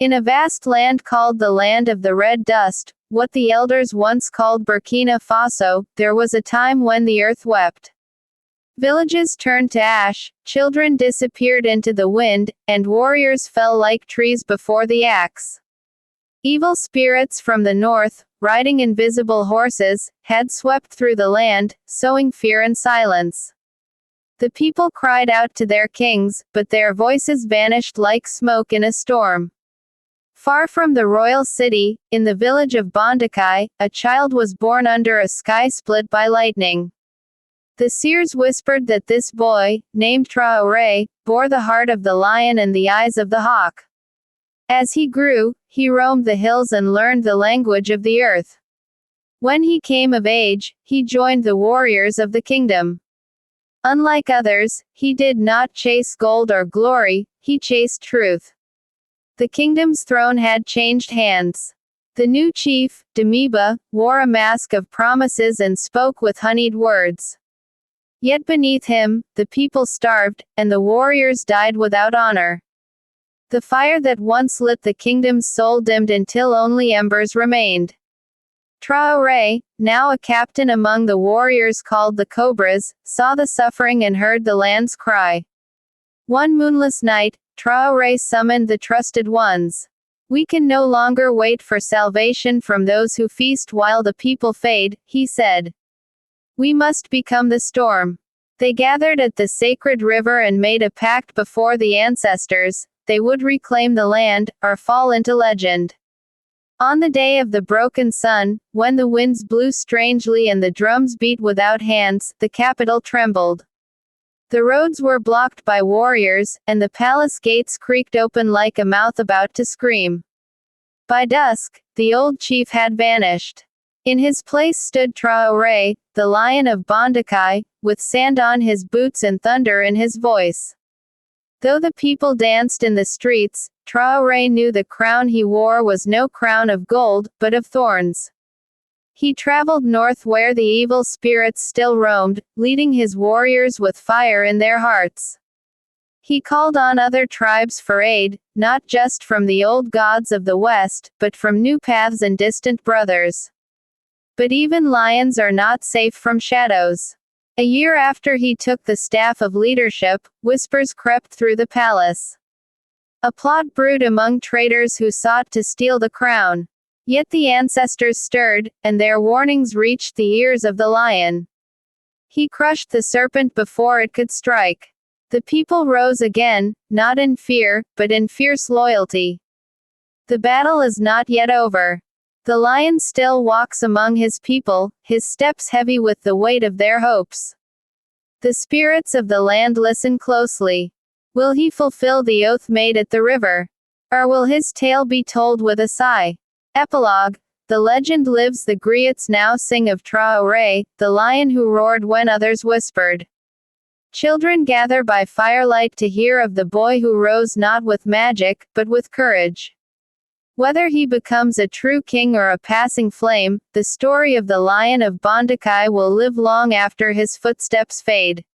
In a vast land called the Land of the Red Dust, what the elders once called Burkina Faso, there was a time when the earth wept. Villages turned to ash, children disappeared into the wind, and warriors fell like trees before the axe. Evil spirits from the north, riding invisible horses, had swept through the land, sowing fear and silence. The people cried out to their kings, but their voices vanished like smoke in a storm. Far from the royal city, in the village of Bondakai, a child was born under a sky split by lightning. The seers whispered that this boy, named Traoré, bore the heart of the lion and the eyes of the hawk. As he grew, he roamed the hills and learned the language of the earth. When he came of age, he joined the warriors of the kingdom. Unlike others, he did not chase gold or glory, he chased truth. The kingdom's throne had changed hands. The new chief, Damiba, wore a mask of promises and spoke with honeyed words. Yet beneath him, the people starved, and the warriors died without honor. The fire that once lit the kingdom's soul dimmed until only embers remained. Traoré, now a captain among the warriors called the Cobras, saw the suffering and heard the land's cry. One moonless night, Traoré summoned the trusted ones. We can no longer wait for salvation from those who feast while the people fade, he said. We must become the storm. They gathered at the sacred river and made a pact before the ancestors. They would reclaim the land, or fall into legend. On the day of the broken sun, when the winds blew strangely and the drums beat without hands, the capital trembled. The roads were blocked by warriors, and the palace gates creaked open like a mouth about to scream. By dusk, the old chief had vanished. In his place stood Traoré, the lion of Bondakai, with sand on his boots and thunder in his voice. Though the people danced in the streets, Traoré knew the crown he wore was no crown of gold, but of thorns. He traveled north where the evil spirits still roamed, leading his warriors with fire in their hearts. He called on other tribes for aid, not just from the old gods of the west, but from new paths and distant brothers. But even lions are not safe from shadows. A year after he took the staff of leadership, whispers crept through the palace. A plot brewed among traitors who sought to steal the crown. Yet the ancestors stirred, and their warnings reached the ears of the lion. He crushed the serpent before it could strike. The people rose again, not in fear, but in fierce loyalty. The battle is not yet over. The lion still walks among his people, his steps heavy with the weight of their hopes. The spirits of the land listen closely. Will he fulfill the oath made at the river? Or will his tale be told with a sigh? Epilogue. The legend lives. The griots now sing of Traoré, the lion who roared when others whispered. Children gather by firelight to hear of the boy who rose not with magic, but with courage. Whether he becomes a true king or a passing flame, the story of the Lion of Bondakai will live long after his footsteps fade.